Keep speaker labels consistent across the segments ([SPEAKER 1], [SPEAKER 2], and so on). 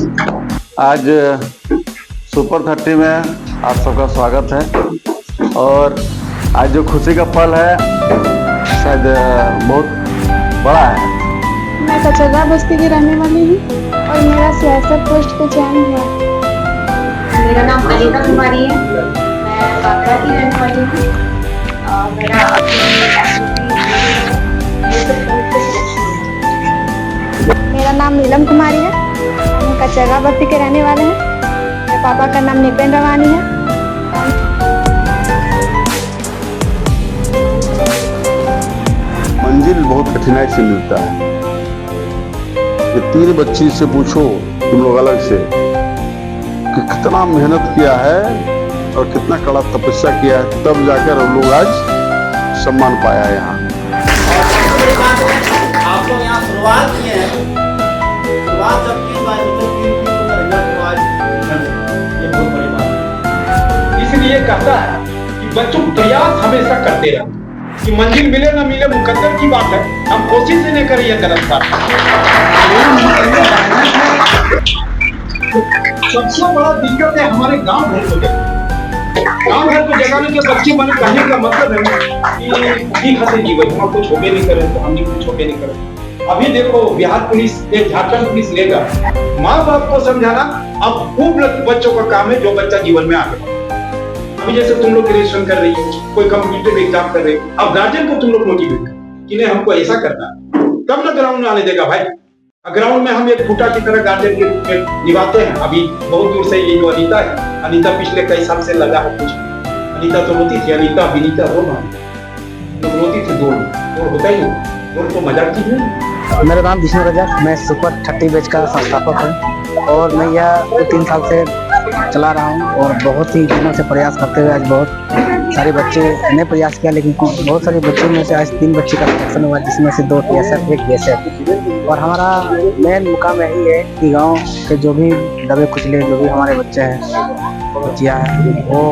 [SPEAKER 1] आज सुपर 30 में आप सबका स्वागत है। और आज जो खुशी का पल है शायद बहुत बड़ा है।
[SPEAKER 2] मैं कचरा बस्ती की रहने वाली हूँ और मेरा सियासत पोस्ट पे चयन हुआ।
[SPEAKER 3] मेरा नाम अनीता कुमारी है। मैं काकड़ा की रहने वाली हूँ और मेरा
[SPEAKER 2] मेरा नाम नीलम कुमारी है। हम कचरा बस्ती के रहने वाले हैं। मेरे पापा का नाम निपेन रवानी है।
[SPEAKER 4] मंजिल बहुत कठिनाई से मिलता है। ये 3 बच्ची से पूछो तुम लोग अलग से कि कितना मेहनत किया है और कितना कड़ा तपस्या किया है, तब जाकर हम लोग आज सम्मान पाया है। यहाँ
[SPEAKER 5] आप लोग यहाँ शुरुआत किए हैं, शुरुआत जब की बात तो आज ये बहुत बड़ी बात है।
[SPEAKER 6] इसलिए कहता है कि बच्चों प्रयास हमेशा करते रहो कि मंजिल मिले ना मिले मुकद्दर की बात है, हम कोशिश ही नहीं करें, ये गलत बात है। सबसे बड़ा दिक्कत है हमारे गांव घर को जगाना। गांव घर को जगाने के बच्चे मैंने कहने का मतलब है कि ठीक है जीवन हम कुछ होके नहीं करें तो हम भी कुछ होके नहीं करें। अभी देखो बिहार पुलिस या झारखंड पुलिस लेगा, माँ बाप को समझाना अब खूब बच्चों का काम है जो बच्चा जीवन में आगे बढ़े। अभी जैसे तुम लोग ग्रेजुएशन कर रही हो, कोई कॉम्पिटिटिव एग्जाम कर रहे हो, अब गार्जियन को तुम लोग मोटिवेट करो कि नहीं हमको ऐसा करना, तब ना ग्राउंड में आने देगा भाई। ग्राउंड में हम एक फूटा की तरह गार्जियन के रूप में निभाते हैं। अभी बहुत दूर से ये जो अनीता है, अनीता पिछले कई साल से लगा है कुछ। अनीता तो रोती थी, अनीता विनीता दोनों लोग रोती थी, दौड़ होता ही नहीं, दौड़ तो मजाक चीज है।
[SPEAKER 7] मेरा नाम विष्णु रजक, मैं सुपर 30 बैच का संस्थापक हूँ और मैं यह 3 साल से चला रहा हूँ और बहुत ही दिनों से प्रयास करते हुए आज बहुत सारे बच्चे ने प्रयास किया, लेकिन बहुत सारे बच्चों में से आज 3 बच्चे का सिलेक्शन हुआ, जिसमें से 2 TSF 1 BSF। और हमारा मेन मुकाम यही है कि गांव के जो भी दबे कुचले जो भी हमारे बच्चे हैं, बच्चियाँ हैं, वो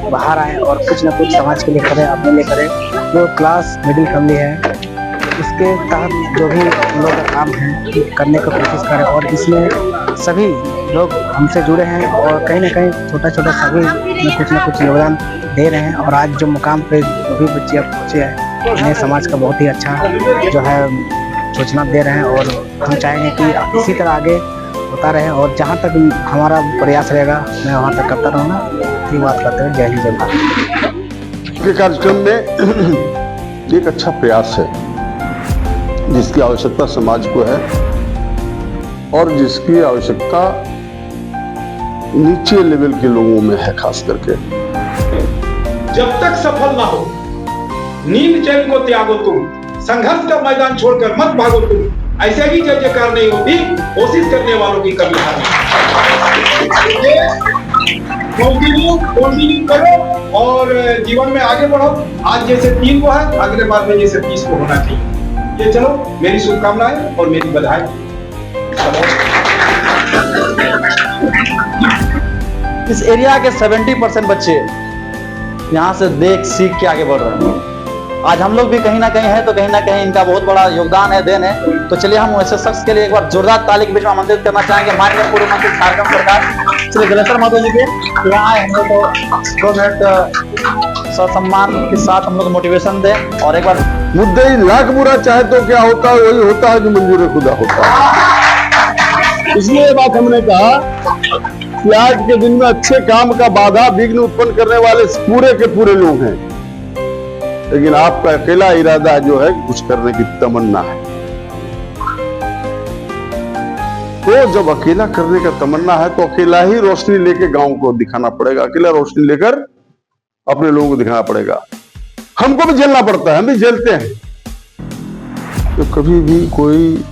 [SPEAKER 7] बाहर आए और कुछ ना कुछ समाज के लिए करें, अपने लिए करें। जो क्लास मिडिल फैमिली है इसके तहत जो भी हम लोग का काम है करने की कोशिश करें और इसमें सभी लोग हमसे जुड़े हैं और कहीं ना कहीं छोटा छोटा सभी में कुछ ना कुछ योगदान दे रहे हैं। और आज जो मुकाम पे जो भी बच्चे अब पहुँचे हैं उन्हें समाज का बहुत ही अच्छा जो है सूचना दे रहे हैं और हम चाहेंगे कि इसी तरह आगे होता रहे और जहाँ तक हमारा प्रयास रहेगा मैं वहाँ तक करता रहूँगा। ये बात करते हुए जय हिंद जय भारत।
[SPEAKER 4] के कार्यक्रम में एक अच्छा प्रयास है जिसकी आवश्यकता समाज को है और जिसकी आवश्यकता नीचे लेवल के लोगों में है, खास करके।
[SPEAKER 6] जब तक सफल ना हो नींद चैन को त्यागो तुम, संघर्ष का मैदान छोड़कर मत भागो तुम, ऐसे ही जय जयकार नहीं होती कोशिश करने वालों की कभी हार नहीं। कंटिन्यू करो और जीवन में आगे बढ़ो। आज जैसे 3 को है, अगले बार में जैसे 30 को होना चाहिए। ये चलो मेरी शुभकामनाएं और मेरी बधाई।
[SPEAKER 1] इस एरिया के 70% बच्चे यहाँ से देख सीख के आगे बढ़ रहे हैं। आज हम लोग भी कहीं ना कहीं हैं तो कहीं ना कहीं इनका बहुत बड़ा योगदान है, देन है। तो चलिए हम ऐसे शख्स के लिए एक बार जोरदार ताली के बीच में आमंत्रित करना चाहेंगे माननीय पूर्व मंत्री झारखंड सरकार श्री जलेश्वर महतो जी के। यहाँ आए हम लोग को 2 मिनट सम्मान के साथ हम लोग मोटिवेशन दें और एक बार
[SPEAKER 4] मुद्दे ही लाख बुरा चाहे तो क्या होता है, वही होता है जो मंजूर खुदा होता है। इसलिए ये बात हमने कहा कि आज के दिन में अच्छे काम का बाधा विघ्न उत्पन्न करने वाले पूरे के पूरे लोग हैं, लेकिन आपका अकेला इरादा जो है कुछ करने की तमन्ना है। तो जब अकेला करने का तमन्ना है तो अकेला ही रोशनी लेके गांव को दिखाना पड़ेगा, अकेला रोशनी लेकर अपने लोगों को दिखाना पड़ेगा। हमको भी झेलना पड़ता है, हम भी झेलते हैं। तो कभी भी कोई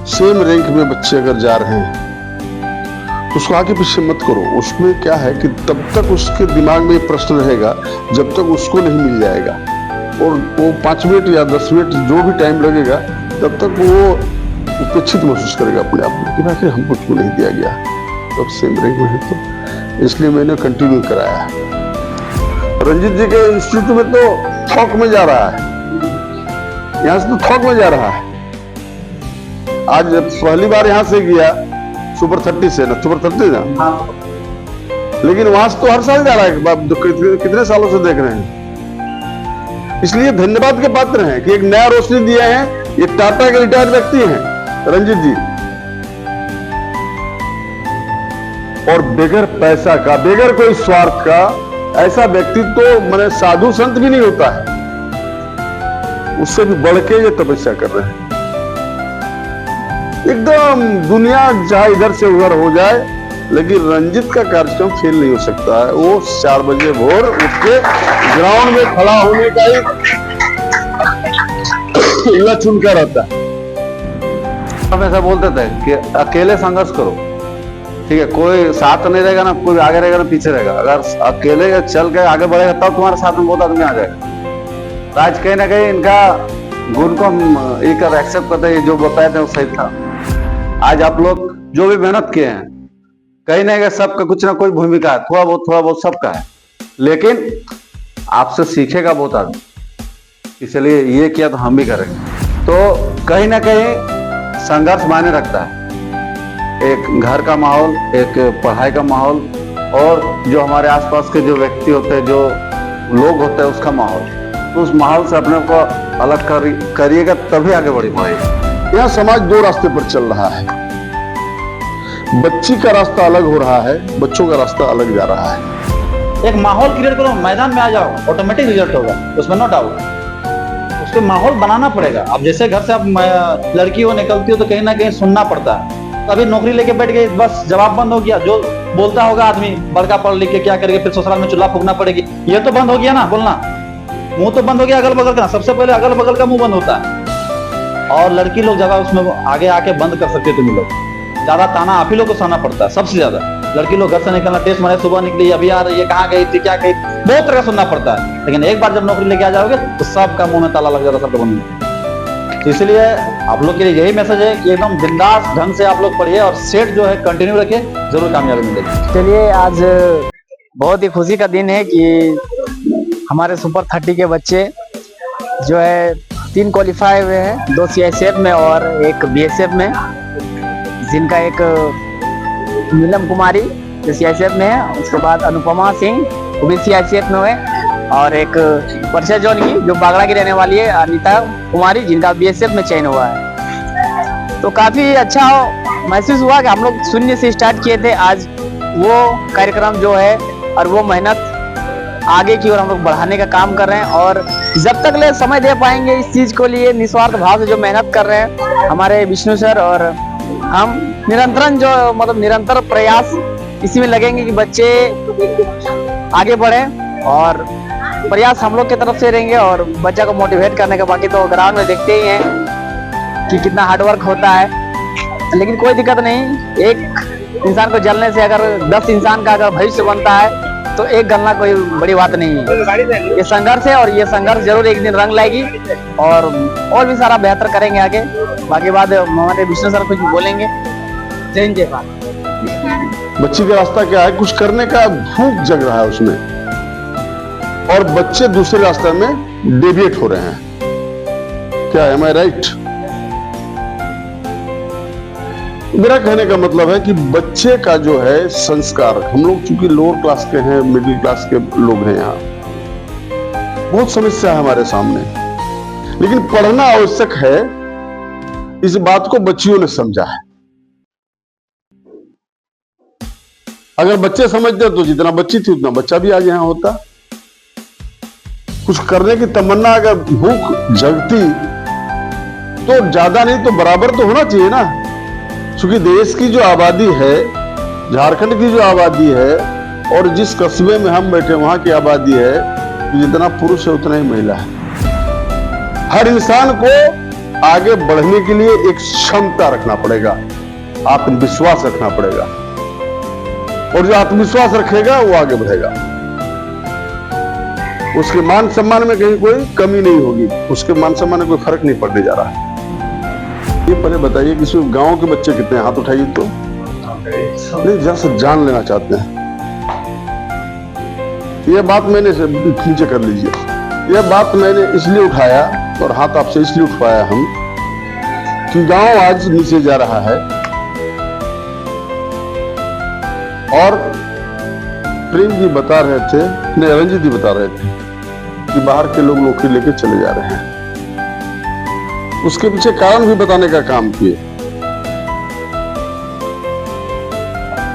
[SPEAKER 4] सेम रैंक में बच्चे अगर जा रहे हैं तो उसको आगे पीछे मत करो। उसमें क्या है कि तब तक उसके दिमाग में प्रश्न रहेगा जब तक उसको नहीं मिल जाएगा, और वो 5 मिनट या 10 मिनट जो भी टाइम लगेगा तब तक वो उपेक्षित महसूस करेगा अपने आप में कि भाई हमको क्यों नहीं दिया गया। तो सेम रैंक में है तो इसलिए मैंने कंटिन्यू कराया है। रंजीत जी के इंस्टीट्यूट में तो थोक में जा रहा है, यहाँ से तो थोक में जा रहा है। आज पहली बार यहाँ से गया सुपर 30 से ना, सुपर 30 ना,
[SPEAKER 1] हाँ,
[SPEAKER 4] लेकिन वहां से तो हर साल जा रहा है, कितने सालों से देख रहे हैं। इसलिए धन्यवाद के पात्र हैं कि एक नया रोशनी दिए हैं। ये टाटा के रिटायर्ड व्यक्ति हैं रंजीत जी, और बगैर पैसा का, बगैर कोई स्वार्थ का ऐसा व्यक्ति तो मैंने साधु संत भी नहीं होता है, उससे भी बढ़ के ये तपस्या कर रहे हैं। एकदम दुनिया चाहे इधर से उधर हो जाए, लेकिन रंजीत का कार्यक्रम फेल नहीं हो सकता है। वो 4 बजे भोर उठ के ग्राउंड में खड़ा होने का ही लक्ष्य उनका रहता है।
[SPEAKER 1] हम ऐसा बोलते थे कि अकेले संघर्ष करो, ठीक है, कोई साथ नहीं रहेगा ना, कोई आगे रहेगा ना पीछे रहेगा। अगर अकेले चल के आगे बढ़ेगा तब तुम्हारे साथ में बहुत आदमी आ जाएगा। तो आज कहीं ना कहीं इनका गुण को हम एक एक्सेप्ट करते हैं, जो बताए थे वो सही था। आज आप लोग जो भी मेहनत किए हैं, कहीं ना कहीं सबका कुछ ना कोई भूमिका है, थोड़ा बहुत सबका है, लेकिन आपसे सीखेगा बहुत आदमी, इसलिए ये किया तो हम भी करेंगे। तो कहीं ना कहीं संघर्ष मायने रखता है। एक घर का माहौल, एक पढ़ाई का माहौल, और जो हमारे आसपास के जो व्यक्ति होते हैं, जो लोग होते हैं, उसका माहौल। तो उस माहौल से अपने को अलग करिएगा तभी आगे बढ़ पाएगा।
[SPEAKER 4] यह समाज 2 रास्ते पर चल रहा है। बच्ची का रास्ता अलग हो रहा है, बच्चों का रास्ता अलग जा रहा है।
[SPEAKER 1] एक माहौल क्रिएट करो, मैदान में आ जाओ, ऑटोमेटिक रिजल्ट होगा, उसमें नो डाउट। उसके माहौल बनाना पड़ेगा। अब जैसे घर से अब लड़की हो निकलती हो तो कहीं ना कहीं सुनना पड़ता है। तो अभी नौकरी लेके बैठ गई, बस जवाब बंद हो गया। जो बोलता होगा आदमी, बड़का पढ़ लिख के क्या करेगा, फिर ससुराल में चूल्हा फूकना पड़ेगी, ये तो बंद हो गया ना बोलना। मुंह तो बंद हो गया अगल बगल का, सबसे पहले अगल बगल का मुंह बंद होता है। और लड़की लोग ज्यादा उसमें आगे आके बंद कर सकते तुम लोग। ज्यादा ताना आप ही लोग को सहना पड़ता है, सबसे ज्यादा। लड़की लोग घर से निकलना, टेस्ट मारे, सुबह निकली, अभी आ रही है, कहाँ गई थी, क्या गई, बहुत तरह सुनना पड़ता है। लेकिन एक बार जब नौकरी लेके आ जाओगे तो सबका मुंह में ताला लग जाता है, सब लोगों। तो इसलिए आप लोग के लिए यही मैसेज है कि एकदम बिंदास ढंग से आप लोग पढ़िए, और सेट जो है कंटिन्यू रखिए, जरूर कामयाबी मिलेगी।
[SPEAKER 7] चलिए, आज बहुत ही खुशी का दिन है कि हमारे सुपर 30 के बच्चे जो है 3 क्वालिफाई हुए हैं, 2 CICF में और 1 BSF में, जिनका एक नीलम कुमारी जो CICF में है, उसके बाद अनुपमा सिंह वो भी CICF में हुए, और एक वर्षा जोन की जो बागड़ा की रहने वाली है अनीता कुमारी, जिनका BSF में चयन हुआ है। तो काफी अच्छा महसूस हुआ कि हम लोग शून्य से स्टार्ट किए थे, आज वो कार्यक्रम जो है और वो मेहनत आगे की ओर हम लोग बढ़ाने का काम कर रहे हैं। और जब तक ले समय दे पाएंगे इस चीज को लिए निस्वार्थ भाव से जो मेहनत कर रहे हैं हमारे विष्णु सर, और हम निरंतर प्रयास इसी में लगेंगे कि बच्चे आगे बढ़े, और प्रयास हम लोग की तरफ से रहेंगे और बच्चा को मोटिवेट करने का। बाकी तो ग्राउंड में देखते ही हैं कि कितना हार्डवर्क होता है, लेकिन कोई दिक्कत नहीं। एक इंसान को जलने से अगर 10 इंसान का अगर भविष्य बनता है तो एक गलना कोई बड़ी बात नहीं है। ये संघर्ष है, और ये संघर्ष जरूर एक दिन रंग लाएगी, और भी सारा बेहतर करेंगे आगे। बाकी बात हमारे विष्णु सर कुछ बोलेंगे। जय हिंद, जय भारत।
[SPEAKER 4] बच्ची का रास्ता क्या है, कुछ करने का भूख जग रहा है उसमें, और बच्चे दूसरे रास्ते में डेविएट हो रहे हैं। क्या है, एम आई राइट? मेरा कहने का मतलब है कि बच्चे का जो है संस्कार, हम लोग चूंकि लोअर क्लास के हैं, मिडिल क्लास के लोग हैं, यहाँ बहुत समस्या है हमारे सामने, लेकिन पढ़ना आवश्यक है, इस बात को बच्चियों ने समझा है। अगर बच्चे समझते तो जितना बच्ची थी उतना बच्चा भी आज यहाँ होता। कुछ करने की तमन्ना, अगर भूख जगती तो ज्यादा नहीं तो बराबर तो होना चाहिए ना। क्योंकि देश की जो आबादी है, झारखंड की जो आबादी है, और जिस कस्बे में हम बैठे वहां की आबादी है, तो जितना पुरुष है उतना ही महिला है। हर इंसान को आगे बढ़ने के लिए एक क्षमता रखना पड़ेगा, आत्मविश्वास रखना पड़ेगा, और जो आत्मविश्वास रखेगा वो आगे बढ़ेगा। उसके मान सम्मान में कहीं कोई कमी नहीं होगी, उसके मान सम्मान में कोई फर्क नहीं पड़ने जा रहा है। ये पहले बताइए कि इसमें गांव के बच्चे कितने हैं? हाथ उठाइए तो। नहीं, जरा से जान लेना चाहते हैं। यह बात मैंने नीचे कर लीजिए। यह बात मैंने इसलिए उठाया और हाथ आपसे इसलिए उठवाया हम कि गांव आज नीचे जा रहा है, और प्रेम जी बता रहे थे, नहीं रंजीत जी बता रहे थे कि बाहर के लोग नौकरी लेके चले जा रहे हैं। उसके पीछे कारण भी बताने का काम किए।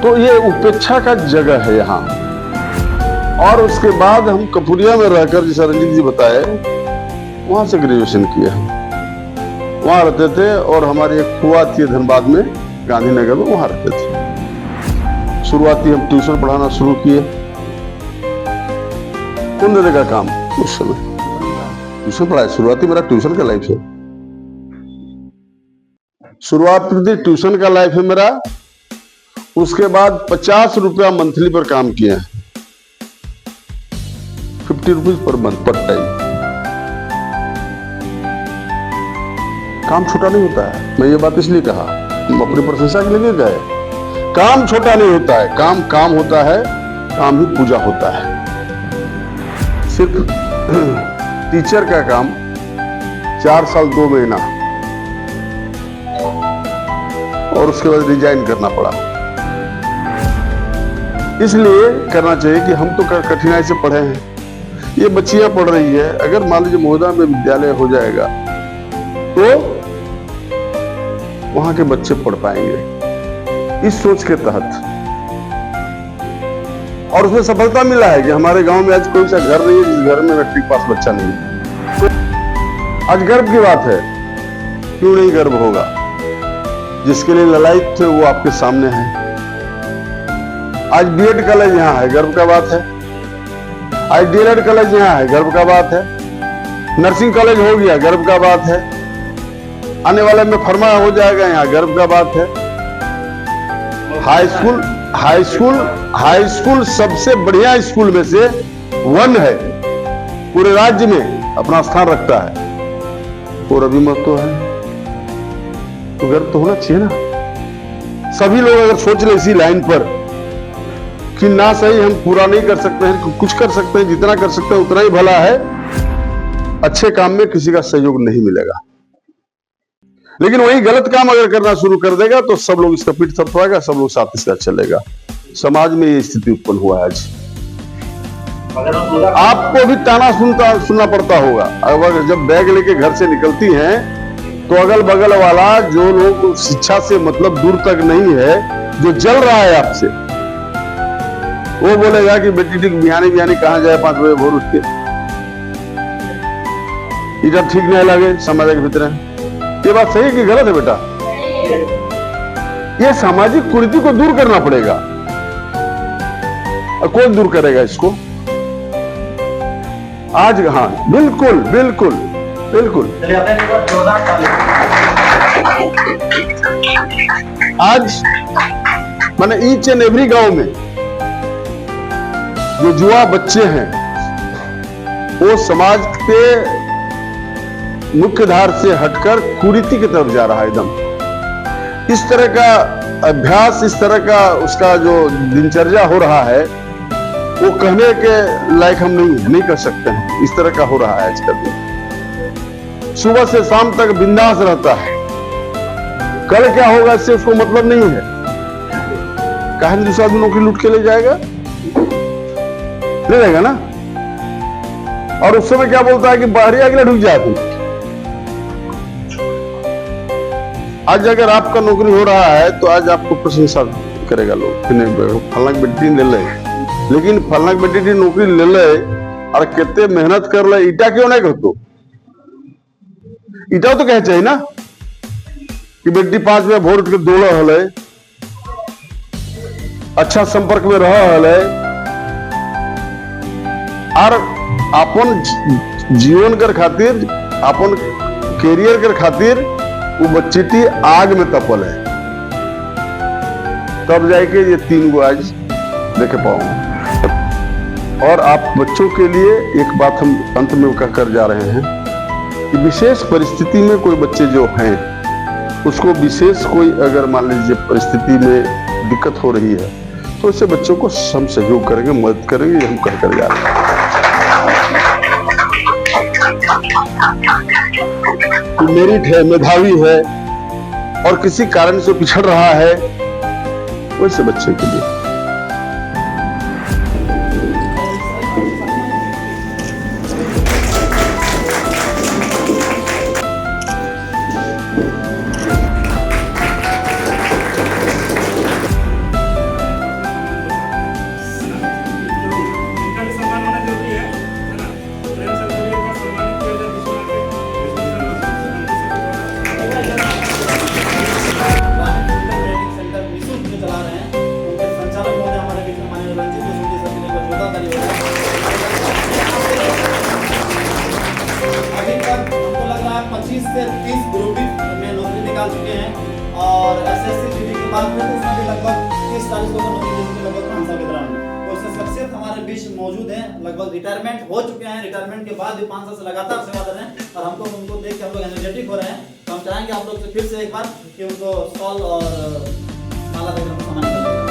[SPEAKER 4] तो ये उपेक्षा का जगह है यहाँ। और उसके बाद हम कपूरिया में रहकर, जैसा रंजीत जी बताए, वहां से ग्रेजुएशन किया। वहां रहते थे और हमारी एक फुआ थी धनबाद में, गांधीनगर में, वहां रहते थे। शुरुआती हम ट्यूशन पढ़ाना शुरू किए। कौन देने का काम उस समय? ट्यूशन पढ़ाए। शुरुआती मेरा ट्यूशन का लाइफ है। शुरुआती ट्यूशन का लाइफ है मेरा। उसके बाद 50 रुपया मंथली पर काम किए हैं, 50 रुपीज पर मंथ पर टाइम। काम छोटा नहीं होता है। मैं ये बात इसलिए कहा, अपनी प्रशंसा के लिए गए। काम छोटा नहीं होता है। काम काम होता है। काम ही पूजा होता है। सिर्फ टीचर का काम 4 साल 2 महीना, और उसके बाद रिजाइन करना पड़ा। इसलिए करना चाहिए कि हम तो कठिनाई से पढ़े हैं, ये बच्चियां पढ़ रही है। अगर मान लीजिए महोदय में विद्यालय हो जाएगा तो वहां के बच्चे पढ़ पाएंगे, इस सोच के तहत। और उसमें सफलता मिला है कि हमारे गांव में आज कोई सा घर नहीं है जिस घर में मैट्रिक पास बच्चा नहीं है। तो आज गर्व की बात है। क्यों नहीं गर्व होगा? जिसके लिए ललायित थे वो आपके सामने है। आज बीएड कॉलेज यहाँ है, गर्व का बात है। आज डीएलएड कॉलेज यहाँ है, गर्व का बात है। नर्सिंग कॉलेज हो गया, गर्व का बात है। आने वाले में फर्मा हो जाएगा यहाँ, गर्व का बात है। हाई स्कूल सबसे बढ़िया स्कूल में से 1 है, पूरे राज्य में अपना स्थान रखता है। और अभी मत तो है, तो गर्व तो होना चाहिए ना। सभी लोग अगर सोच ले इसी लाइन पर कि ना सही हम पूरा नहीं कर सकते हैं, कुछ कर सकते हैं, जितना कर सकते हैं उतना ही भला है। अच्छे काम में किसी का सहयोग नहीं मिलेगा। लेकिन वही गलत काम अगर करना शुरू कर देगा तो सब लोग इसका पीठ थपथपाएगा, सब लोग साथ इसका चलेगा। समाज में ये स्थिति उत्पन्न हुआ है आज। आपको भी ताना सुनना पड़ता होगा। अगर जब बैग लेके घर से निकलती हैं तो अगल बगल वाला, जो लोग शिक्षा से मतलब दूर तक नहीं है, जो जल रहा है आपसे, वो बोलेगा कि बेटी ठीक बिहानी कहां जाए 5 बजे भोर उठ के, इधर ठीक नहीं लगे समाज के भीतर। ये बात सही है कि गलत है बेटा? ये सामाजिक कुरीति को दूर करना पड़ेगा। और कौन दूर करेगा इसको? आज हाँ, बिल्कुल बिल्कुल बिल्कुल। आज माने ईच एंड एवरी गांव में जो युवा बच्चे हैं वो समाज के मुख्य धार से हटकर कुरीति की तरफ जा रहा है एकदम। इस तरह का अभ्यास, इस तरह का उसका जो दिनचर्या हो रहा है, वो कहने के लायक हम नहीं कर सकते हैं। इस तरह का हो रहा है आजकल। सुबह से शाम तक बिंदास रहता है। कल क्या होगा इससे उसको मतलब नहीं है। कहां दूसरा आदमी नौकरी लूट के ले जाएगा, ले जाएगा ना। और उस समय क्या बोलता है कि बाहरी अगले ढुक जाती। आज अगर आपका नौकरी हो रहा है तो आज आपको प्रशंसा करेगा लोग, फलना बेटी ले ले, लेकिन फलना बेटी नौकरी ले ले और कितने मेहनत कर ले, ईटा क्यों नहीं करते? ईटा तो कह चाहिए ना कि बेटी 5 बजे भोर उठ के दौड़ा हले, अच्छा संपर्क में रहा हले, और अपन जीवन कर खातिर, अपन कैरियर कर खातिर वो बच्ची आग में तपल है। तब जाके ये 3 गो आज देखे पाऊंगा। और आप बच्चों के लिए एक बात हम अंत में कहकर जा रहे हैं कि विशेष परिस्थिति में कोई बच्चे जो हैं, उसको विशेष कोई अगर मान लीजिए परिस्थिति में दिक्कत हो रही है तो ऐसे बच्चों को हम सहयोग करेंगे, मदद करेंगे, ये हम कहकर जा रहे हैं। मेरिट है, मेधावी है और किसी कारण से पिछड़ रहा है, वैसे बच्चे के लिए
[SPEAKER 5] 25 से 30 ग्रुप में नौकरी निकाल चुके हैं और SSC जीडी की बात करें तो उसमें भी लगभग 30-40 लोगों को नौकरी मिली लगभग 5 साल के दौरान। तो उससे शख्सियत हमारे बीच मौजूद हैं, लगभग रिटायरमेंट हो चुके हैं, रिटायरमेंट के बाद भी 5 साल से लगातार सेवा कर रहे हैं और हमको उनको देख के हम लोग एनर्जेटिक हो रहे हैं। तो हम चाहेंगे आप लोग से फिर से एक बार कि उनको शॉल और माला देकर सम्मानित करें।